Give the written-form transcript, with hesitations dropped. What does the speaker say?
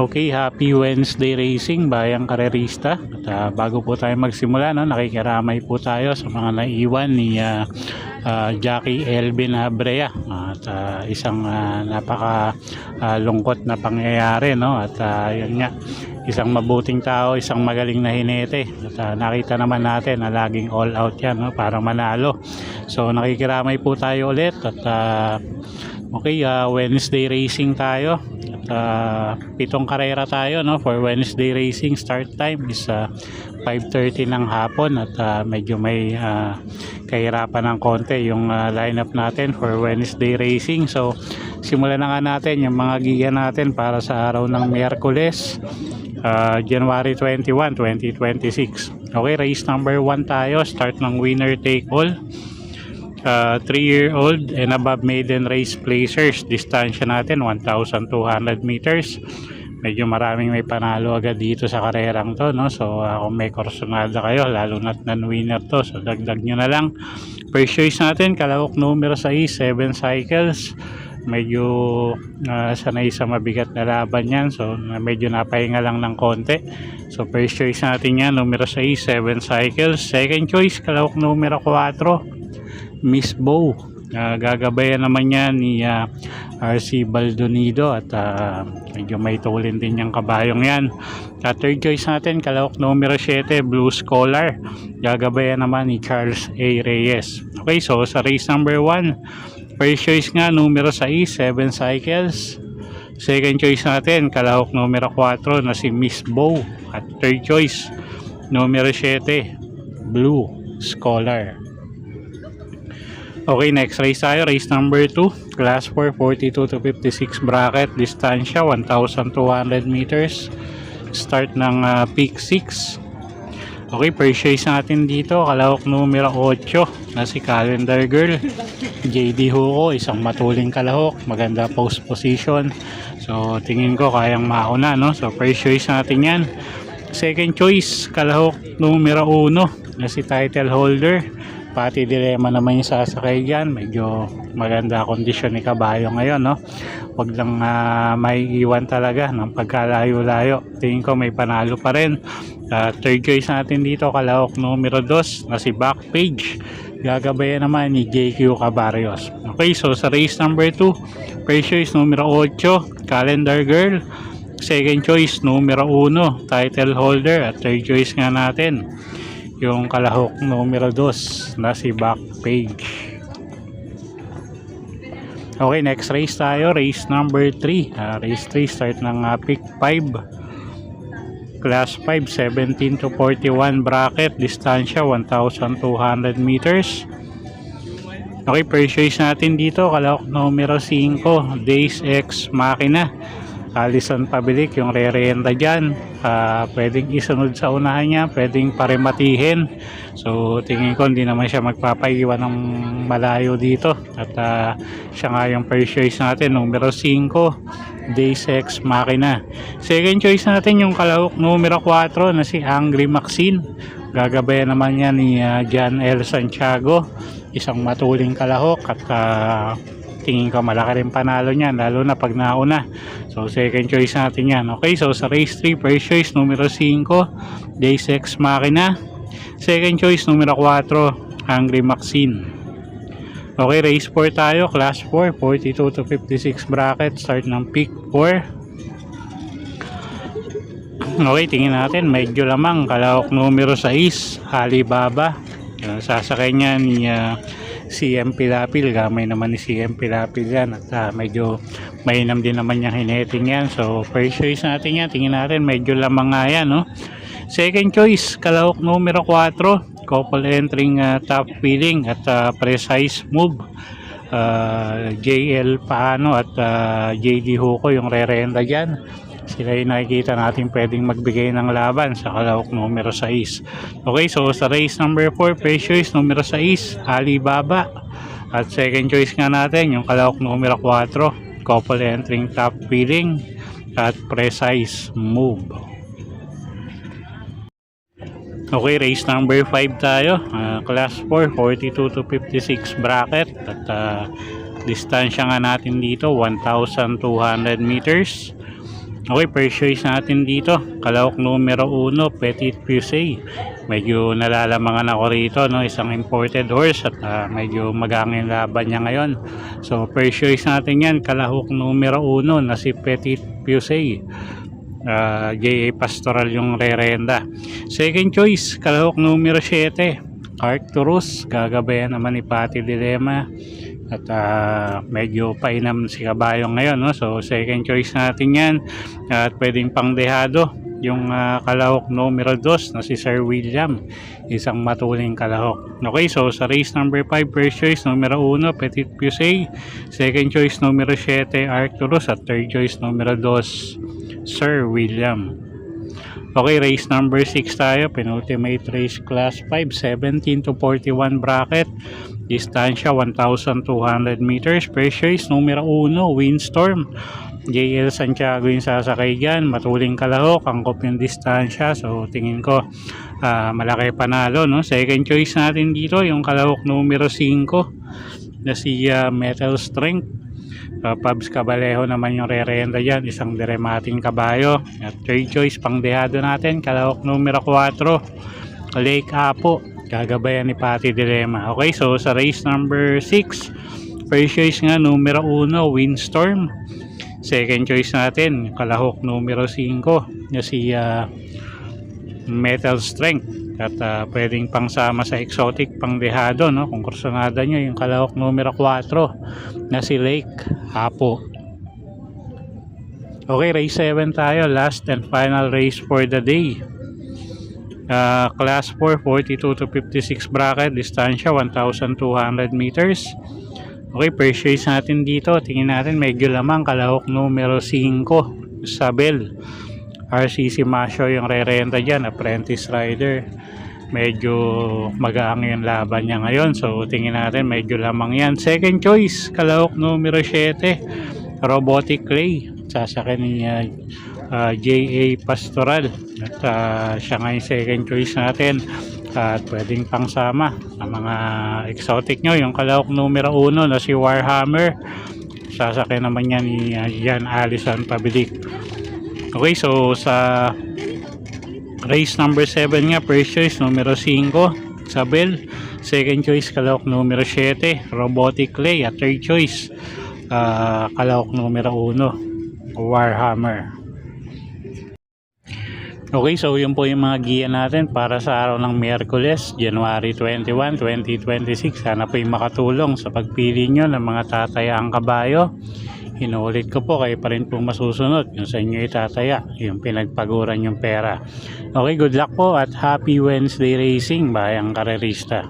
Okay, happy Wednesday racing bayang karerista. At bago po tayo magsimula, no, nakikiramay po tayo sa mga naiwan ni Jackie Elvin Abrea at isang napaka lungkot na pangyayari, no, at yun nga, isang mabuting tao, isang magaling na hinete at nakita naman natin na laging all out yan, no, para manalo. So nakikiramay po tayo ulit at okay, Wednesday racing tayo. Pitong karera tayo, no, for Wednesday racing. Start time is 5:30 ng hapon at medyo may kahirapan ng konti yung lineup natin for Wednesday racing. So simulan na nga natin yung mga giga natin para sa araw ng Miyerkules, January 21, 2026. Okay, race number 1 tayo. Start ng winner take all. 3-year-old and above maiden race placers. Distansya natin 1,200 meters. Medyo maraming may panalo agad dito sa karerang to, no? So kung may korsonada kayo, lalo na't non-winner to, so dagdag nyo na lang. First choice natin, kalahok numero 6, 7 cycles. Medyo sanay sa mabigat na laban yan, so medyo napahinga lang ng konti. So first choice natin yan, numero 6, 7 cycles. Second choice, kalahok numero 4, Miss Bow. Gagabayan naman yan ni RC Baldonido at medyo may tulin din yung kabayong yan. Third choice natin, kalahok numero 7, Blue Scholar. Gagabayan naman ni Charles A. Reyes. Okay, so sa race number 1, first choice nga numero 6, 7 cycles. Second choice natin, kalahok numero 4 na si Miss Bow. At third choice, numero 7, Blue Scholar. Okay, next race tayo, race number 2, class 4, 42 to 56 bracket, distansya 1,200 meters, start ng peak 6. Okay, first choice natin dito, kalahok numero 8 na si Calendar Girl. JD Hugo, isang matuling kalahok, maganda post position, so tingin ko kayang mauna, no? So first choice natin yan. Second choice, kalahok numero 1 na si title holder. Pati Dilema naman yung sasakay dyan. Medyo maganda kondisyon ni kabayo ngayon, no? Huwag lang may iwan talaga ng pagkalayo-layo. Tingin ko may panalo pa rin. Third choice natin dito, kalahok numero 2 na si Backpage. Gagabayan naman ni JQ Cabarrios. Okay, so sa race number 2, first choice numero 8, Calendar Girl. Second choice numero 1, title holder. At third choice nga natin yung kalahok numero 2 na si Backpage. Okay, next race tayo, race number 3. Race 3, start ng pick 5, class 5, 17 to 41 bracket, distansya 1,200 meters. Okay, first choice natin dito, kalahok numero 5, Days X Makina. Alison Pabilik yung re-renta dyan. Pwedeng isunod sa unahan niya, pwedeng parematihin. So tingin ko hindi naman siya magpapaiwan ng malayo dito. At siya nga yung first choice natin, numero 5, Days X Makina. Second choice natin yung kalahok numero 4 na si Angry Maxine. Gagabayan naman niya ni John L. Santiago, isang matuling kalahok at tingin ko malaki rin panalo niyan, lalo na pag nauna. So second choice natin yan. Okay, so sa race 3, first choice numero 5, Days X Makina. Second choice numero 4, Angry Maxine. Okay, race 4 tayo, class 4, 42 to 56 bracket, start ng peak 4. Okay, tingin natin, medyo lamang, kalahok numero 6, Alibaba. Sasakay niya ni CM Pilapil. Gamay naman ni CM Pilapil yan at medyo mainam din naman yung hineting yan. So first choice natin yan, tingin natin medyo lamang nga yan, no? Second choice, kalahok numero 4, couple entering top feeling at precise move. JL Paano at JD Huko yung re-renta dyan. Sila yung nakikita natin pwedeng magbigay ng laban sa kalahok numero 6. Okay, so sa race number 4, first choice numero 6, Alibaba. At second choice nga natin yung kalahok numero 4, couple entering top feeling at precise move. Okay, race number 5 tayo. Class 4, 42 to 56 bracket. At distansya nga natin dito, 1,200 meters. Okay, first choice natin dito, kalahok numero 1, Petit Puisay. Medyo nalalamangan ako rito, no? Isang imported horse at medyo magangin laban niya ngayon. So, first choice natin yan, kalahok numero 1 na si Petit Puisay. J.A. Pastoral yung rerenda. Second choice, kalahok numero 7, Arcturus. Gagabayan naman ni Patty Dilema. At medyo painam si kabayo ngayon, no? So second choice natin yan. At pwedeng pangdehado yung kalahok numero 2 na si Sir William. Isang matuling kalahok. Okay, so sa race number 5, first choice numero 1, Petit Puisay. Second choice numero 7, Arcturus. At third choice numero 2, Sir William. Okay, race number 6 tayo. Penultimate race class 5, 17 to 41 bracket. Distansya 1,200 meters. First choice numero 1, Windstorm. JL Santiago yung sasakay dyan. Matuling kalahok. Angkop yung distansya. So tingin ko malaki panalo, no? Second choice natin dito yung kalahok numero 5 na si Metal Strength. Pabs Cabalejo naman yung rerenda dyan, isang diremating kabayo. At third choice pangdehado natin, kalahok numero 4, Lake Apo. Gagabayan ni Patty Dilema. Okay, so sa race number 6, first choice nga numero 1, Windstorm. Second choice natin, kalahok numero 5 na si Metal Strength. At pwedeng pangsama sa exotic pangdehado, no? Kung kursonada nyo yung kalahok numero 4 na si Lake Apo. Okay, race 7 tayo, last and final race for the day. Class 4, 42 to 56 bracket. Distansya 1,200 meters. Okay, first choice natin dito, tingin natin medyo lamang, kalahok numero 5, Sabel. RCC Masyo yung rerenta dyan, apprentice rider. Medyo magaang yung laban niya ngayon. So tingin natin medyo lamang yan. Second choice, kalahok numero 7, Robotic Clay. Sasakyan ni J.A. Pastoral. At siya nga yung second choice natin. At pwedeng pangsama sa mga exotic nyo. Yung kalahok numero 1 na si Warhammer. Sasakyan naman yan ni Jan Allison Pabilik. Okay, so sa race number 7 nga, first choice numero 5, Isabel. Second choice, kalahok numero 7, Robotic Clay. At third choice, kalahok numero 1, Warhammer. Okay, so yun po yung mga giya natin para sa araw ng Miyerkules, January 21, 2026. Sana po yung makatulong sa pagpili nyo ng mga tatayaang kabayo. Inuulit ko po, kayo pa rin po masusunod yung sa inyo itataya, yung pinagpaguran yung pera. Okay, good luck po at happy Wednesday racing, bayang karerista.